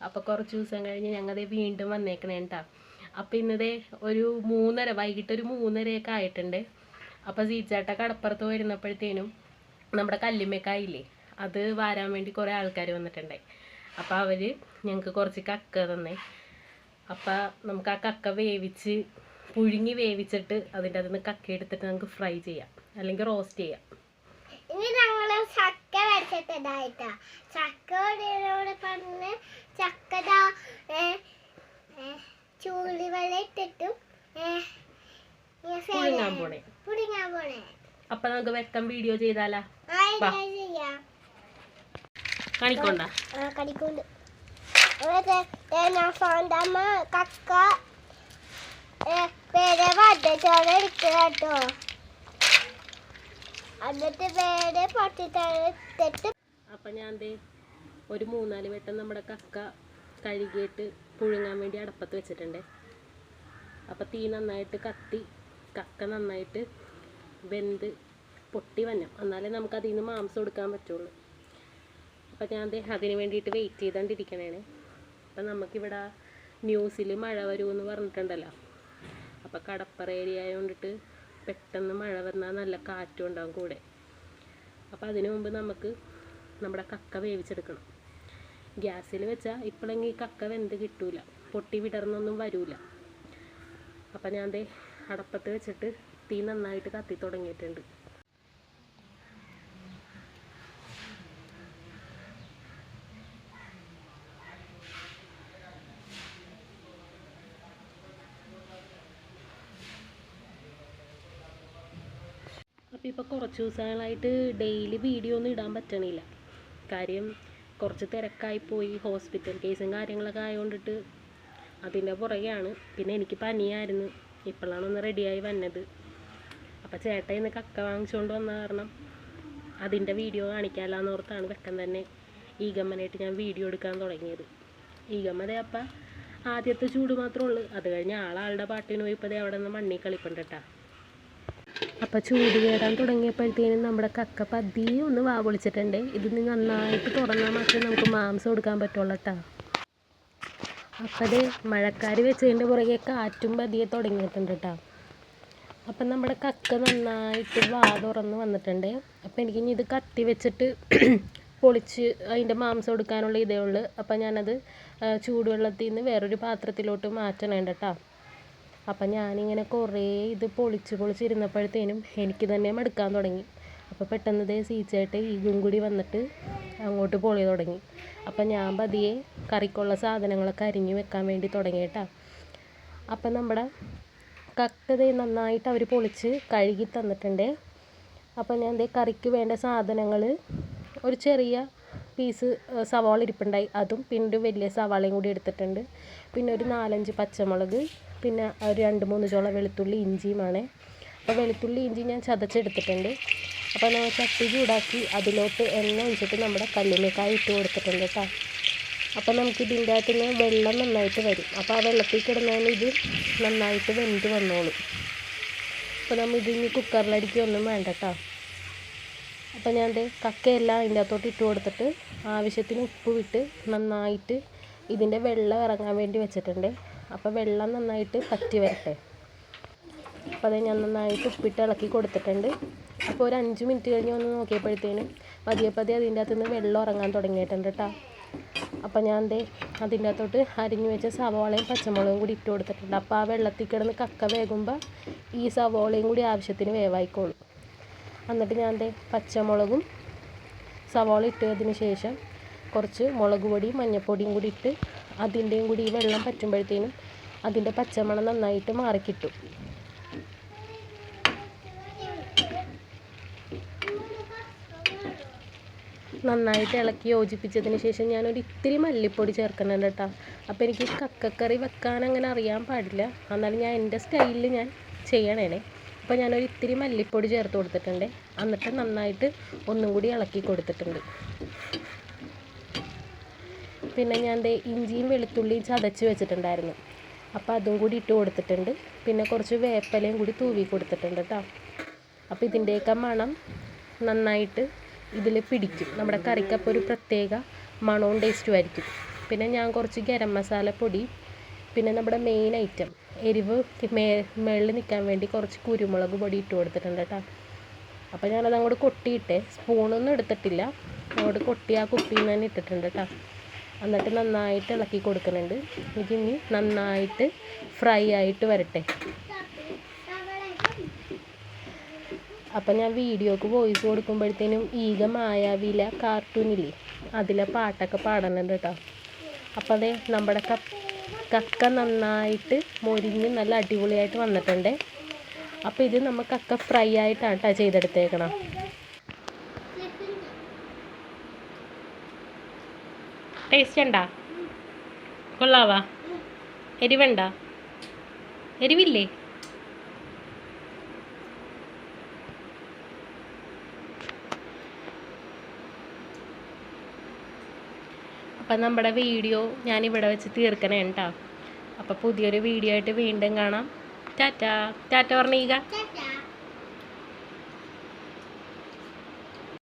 അപ്പോൾ കുറച്ച് ദിവസം കഴിഞ്ഞ് ഞങ്ങളത് വീണ്ടും വന്നേക്കണേ കേട്ടോ. അപ്പോൾ ഇന്നതേ ഒരു 3:30 വൈകിട്ട് ഒരു 3:30 ആയിട്ടുണ്ട്. അപ്പോൾ സീച്ചേട്ട കടപ്പുറത്ത് വരുന്നപ്പോഴത്തേനും നമ്മുടെ കല്ലുമ്മക്കായില്ലേ അത് വാരാൻ വേണ്ടി കുറേ ആൾക്കാർ വന്നിട്ടുണ്ടായി. അപ്പോൾ അവർ ഞങ്ങൾക്ക് കുറച്ച് കക്ക തന്നേ. അപ്പോൾ നമുക്ക് ആ കക്ക പുഴുങ്ങി വേവിച്ചിട്ട് അതിൻ്റെ അതിൽ നിന്ന് കക്ക എടുത്തിട്ട് നമുക്ക് ഫ്രൈ ചെയ്യാം, അല്ലെങ്കിൽ റോസ്റ്റ് ചെയ്യാം. ഇനി ഞങ്ങൾ ചക്ക വരച്ചിട്ടുണ്ടായിട്ടാ. ചക്കയോട് പറഞ്ഞ് ചക്കട ചൂളിവെള്ളം ഇട്ടിട്ടും പുഴുങ്ങാൻ പോണേ. അപ്പൊ നമുക്ക് വെക്കം വീഡിയോ ചെയ്താലാ? കാണിക്കോണ്ട കടിക്കൊണ്ട് കക്ക പേരെ വട്ടച്ചോള എടുക്കട്ടോ. എന്നിട്ട് പേരെ പൊട്ടിത്തെടുത്തിട്ട് അപ്പം ഞാൻ ഒരു 3-4 വട്ടം നമ്മുടെ കക്ക കഴുകിയിട്ട് പുഴുങ്ങാൻ വേണ്ടി അടപ്പത്ത് വെച്ചിട്ടുണ്ട്. അപ്പം തീ നന്നായിട്ട് കത്തി കക്ക നന്നായിട്ട് വെന്ത് പൊട്ടി വന്നം, എന്നാലേ നമുക്ക് അതിൽ നിന്ന് മാംസം എടുക്കാൻ പറ്റുള്ളൂ. അപ്പം ഞാൻ അതിന് വേണ്ടിയിട്ട് വെയിറ്റ് ചെയ്തുകൊണ്ടിരിക്കണേ. അപ്പം നമുക്കിവിടെ ന്യൂസിൽ മഴ വരുമെന്ന് പറഞ്ഞിട്ടുണ്ടല്ലോ. അപ്പം കടപ്പുറ ഏരിയ ആയതുകൊണ്ടിട്ട് പെട്ടെന്ന് മഴ വന്നാൽ നല്ല കാറ്റും ഉണ്ടാകും കൂടെ. അപ്പം അതിനു മുമ്പ് നമുക്ക് നമ്മുടെ കക്ക വേവിച്ചെടുക്കണം. ഗ്യാസിൽ വെച്ചാൽ ഇപ്പോഴെങ്കിൽ കക്ക വെന്ത് കിട്ടൂല, പൊട്ടി വിടർന്നൊന്നും വരൂല. അപ്പം ഞാൻ അടപ്പത്ത് വെച്ചിട്ട് തീ നന്നായിട്ട് കത്തി തുടങ്ങിയിട്ടുണ്ട്. അപ്പോൾ ഇപ്പോൾ കുറച്ച് ദിവസങ്ങളായിട്ട് ഡെയിലി വീഡിയോ ഒന്നും ഇടാൻ പറ്റണില്ല. കാര്യം കുറച്ച് തിരക്കായിപ്പോയി, ഹോസ്പിറ്റൽ കേസും കാര്യങ്ങളൊക്കെ ആയതുകൊണ്ടിട്ട് അതിൻ്റെ പുറകെയാണ്. പിന്നെ എനിക്ക് പനിയായിരുന്നു, ഇപ്പോഴാണ് ഒന്ന് റെഡിയായി വന്നത്. അപ്പോൾ ചേട്ടൻ ഇന്ന് കക്ക വാങ്ങിച്ചുകൊണ്ട് വന്ന കാരണം അതിൻ്റെ വീഡിയോ കാണിക്കാമല്ലാന്ന് ഓർത്താണ് വെക്കം തന്നെ ഈഗമ്മനായിട്ട് ഞാൻ വീഡിയോ എടുക്കാൻ തുടങ്ങിയത്. ഈഗമ്മതേ അപ്പം ആദ്യത്തെ ചൂട് മാത്രമേ ഉള്ളൂ, അത് കഴിഞ്ഞ് ആളുടെ പാട്ടിന് പോയപ്പോൾ അവിടെ നിന്ന് മണ്ണി കളിപ്പുണ്ട് കേട്ടോ. അപ്പം ചൂട് കയറാൻ തുടങ്ങിയപ്പോഴത്തേനും നമ്മുടെ കക്ക പതിയെ ഒന്ന് വാവൊളിച്ചിട്ടുണ്ട്. ഇതിന് നന്നായിട്ട് തുറന്നാൽ മാത്രമേ നമുക്ക് മാംസം കൊടുക്കാൻ പറ്റുള്ളൂ കേട്ടോ. അപ്പം അത് മഴക്കാർ വെച്ചതിൻ്റെ പുറകെ കാറ്റും പതിയെ തുടങ്ങിയിട്ടുണ്ട് കേട്ടോ. അപ്പം നമ്മുടെ കക്ക നന്നായിട്ട് തുറന്ന് വന്നിട്ടുണ്ട്. അപ്പം എനിക്കിനി ഇത് കത്തി വെച്ചിട്ട് പൊളിച്ച് അതിൻ്റെ മാംസം എടുക്കാനുള്ള ഇതേ ഉള്ളൂ. അപ്പം ഞാനത് ചൂടുവെള്ളത്തിൽ നിന്ന് വേറൊരു പാത്രത്തിലോട്ട് മാറ്റണേണ്ട കേട്ടോ. അപ്പം ഞാനിങ്ങനെ കുറേ ഇത് പൊളിച്ചിരുന്നപ്പോഴത്തേനും എനിക്ക് തന്നെ മടുക്കാൻ തുടങ്ങി. അപ്പോൾ പെട്ടെന്ന് സീച്ചായിട്ട് ഈഗും കൂടി വന്നിട്ട് അങ്ങോട്ട് പൊളി തുടങ്ങി. അപ്പം ഞാൻ പതിയെ കറിക്കുള്ള സാധനങ്ങളൊക്കെ അരിഞ്ഞു വെക്കാൻ വേണ്ടി തുടങ്ങി കേട്ടോ. അപ്പം നമ്മുടെ കക്ക നന്നായിട്ട് അവർ പൊളിച്ച് കഴുകി തന്നിട്ടുണ്ട്. അപ്പം ഞാൻ കറിക്ക് വേണ്ട സാധനങ്ങൾ ഒരു ചെറിയ പീസ് സവാള ഇരിപ്പുണ്ടായി, അതും പിന്നെ ഒരു വലിയ സവാളയും കൂടി എടുത്തിട്ടുണ്ട്. പിന്നെ ഒരു 4-5 പച്ചമുളക്, പിന്നെ ഒരു 2-3 ചോള വെളുത്തുള്ളി ഇഞ്ചിയുമാണ്. അപ്പോൾ വെളുത്തുള്ളി ഇഞ്ചി ഞാൻ ചതച്ചെടുത്തിട്ടുണ്ട്. അപ്പോൾ നമ്മൾ ചട്ടി ചൂടാക്കി അതിലോട്ട് എണ്ണ ഒഴിച്ചിട്ട് നമ്മുടെ കല്ലുമ്മക്കായ ഇട്ട് കൊടുത്തിട്ടുണ്ട് കേട്ടോ. അപ്പോൾ നമുക്ക് ഇതിൻ്റെ അകത്ത് നിന്ന് വെള്ളം നന്നായിട്ട് വരും. അപ്പോൾ ആ വെള്ളത്തിൽ കിടന്നാൽ ഇത് നന്നായിട്ട് വെന്ത് വന്നോളും. അപ്പോൾ നമ്മൾ ഇതിന് കുക്കറിലടിക്കൊന്നും വേണ്ട കേട്ടോ. അപ്പോൾ ഞാൻ കക്കയെല്ലാം അതിൻ്റെ അകത്തോട്ട് ഇട്ട് കൊടുത്തിട്ട് ആവശ്യത്തിന് ഉപ്പ് വിട്ട് നന്നായിട്ട് ഇതിൻ്റെ വെള്ളം ഇറങ്ങാൻ വേണ്ടി വെച്ചിട്ടുണ്ട്. അപ്പോൾ വെള്ളം നന്നായിട്ട് പറ്റി വരട്ടെ. അപ്പോൾ അത് ഞാൻ നന്നായിട്ട് ഉപ്പിട്ട് ഇളക്കി കൊടുത്തിട്ടുണ്ട്. അപ്പോൾ ഒരു 5 മിനിറ്റ് കഴിഞ്ഞ് ഒന്ന് നോക്കിയപ്പോഴത്തേനും പതിയെ അതിൻ്റെ അകത്ത് നിന്ന് വെള്ളം ഇറങ്ങാൻ തുടങ്ങിയിട്ടുണ്ട് കേട്ടോ. അപ്പോൾ ഞാൻ അതിൻ്റെ അകത്തോട്ട് അരിഞ്ഞു വെച്ച സവാളയും പച്ചമുളകും കൂടി ഇട്ട് കൊടുത്തിട്ടുണ്ട്. അപ്പോൾ ആ വെള്ളത്തിൽ കിടന്ന് കക്ക വേകുമ്പോൾ ഈ സവാളയും കൂടി ആവശ്യത്തിന് വേവായിക്കോളും. എന്നിട്ട് ഞാൻ പച്ചമുളകും സവാള ഇട്ടതിന് ശേഷം കുറച്ച് മുളക് പൊടിയും മഞ്ഞൾപ്പൊടിയും കൂടി ഇട്ട് അതിൻ്റെയും കൂടി ഈ വെള്ളം പറ്റുമ്പോഴത്തേനും അതിൻ്റെ പച്ചമണം നന്നായിട്ട് മാറിക്കിട്ടും. നന്നായിട്ട് ഇളക്കി യോജിപ്പിച്ചതിന് ശേഷം ഞാനൊരു ഇത്തിരി മല്ലിപ്പൊടി ചേർക്കുന്നുണ്ട് കേട്ടോ. അപ്പോൾ എനിക്ക് കക്കക്കറി വെക്കാൻ അങ്ങനെ അറിയാൻ പാടില്ല, എന്നാലും ഞാൻ എൻ്റെ സ്റ്റൈലിൽ ഞാൻ ചെയ്യണേ. അപ്പോൾ ഞാനൊരു ഇത്തിരി മല്ലിപ്പൊടി ചേർത്ത് കൊടുത്തിട്ടുണ്ട്. എന്നിട്ട് നന്നായിട്ട് ഒന്നും കൂടി ഇളക്കി കൊടുത്തിട്ടുണ്ട്. പിന്നെ ഞാൻ ഇഞ്ചിയും വെളുത്തുള്ളിയും ചതച്ച് വെച്ചിട്ടുണ്ടായിരുന്നു, അപ്പോൾ അതും കൂടി ഇട്ട് കൊടുത്തിട്ടുണ്ട്. പിന്നെ കുറച്ച് വേപ്പിലയും കൂടി തൂവി കൊടുത്തിട്ടുണ്ട് കേട്ടോ. അപ്പോൾ ഇതിൻ്റെയൊക്കെ മണം നന്നായിട്ട് ഇതിൽ പിടിക്കും. നമ്മുടെ കറിക്കപ്പോൾ ഒരു പ്രത്യേക മണവും ടേസ്റ്റും ആയിരിക്കും. പിന്നെ ഞാൻ കുറച്ച് ഗരം മസാലപ്പൊടി, പിന്നെ നമ്മുടെ മെയിൻ ഐറ്റം എരിവ് മേളിൽ നിൽക്കാൻ വേണ്ടി കുറച്ച് കുരുമുളക് പൊടി ഇട്ട് കൊടുത്തിട്ടുണ്ട് കേട്ടോ. അപ്പോൾ ഞാനത് അങ്ങോട്ട് കൊട്ടിയിട്ടേ, സ്പൂണൊന്നും എടുത്തിട്ടില്ല, അങ്ങോട്ട് കൊട്ടി ആ കുപ്പിയിൽ നിന്ന് തന്നെ ഇട്ടിട്ടുണ്ട് കേട്ടോ. എന്നിട്ട് നന്നായിട്ട് ഇളക്കി കൊടുക്കുന്നുണ്ട്. ഇതിനി നന്നായിട്ട് ഫ്രൈ ആയിട്ട് വരട്ടെ. അപ്പം ഞാൻ വീഡിയോക്ക് വോയിസ് കൊടുക്കുമ്പോഴത്തേനും ഈഗ മായാവിയിലെ കാർട്ടൂണില്ലേ, അതിലെ പാട്ടൊക്കെ പാടുന്നുണ്ട് കേട്ടോ. അപ്പം അതേ നമ്മുടെ കക്ക നന്നായിട്ട് മൊരിഞ്ഞ് നല്ല അടിപൊളിയായിട്ട് വന്നിട്ടുണ്ട്. അപ്പോൾ ഇത് നമ്മൾ കക്ക ഫ്രൈ ആയിട്ടാണ് കേട്ടോ ചെയ്തെടുത്തേക്കണം. ടേസ്റ്റ് ഉണ്ടോ? കൊള്ളാവാ? എരിവുണ്ടോ? എരിവില്ലേ? അപ്പം നമ്മുടെ വീഡിയോ ഞാനിവിടെ വെച്ച് തീർക്കണേ കേട്ടോ. അപ്പോൾ പുതിയൊരു വീഡിയോ ആയിട്ട് വീണ്ടും കാണാം. ടാറ്റ ടാറ്റ പറഞ്ഞീക.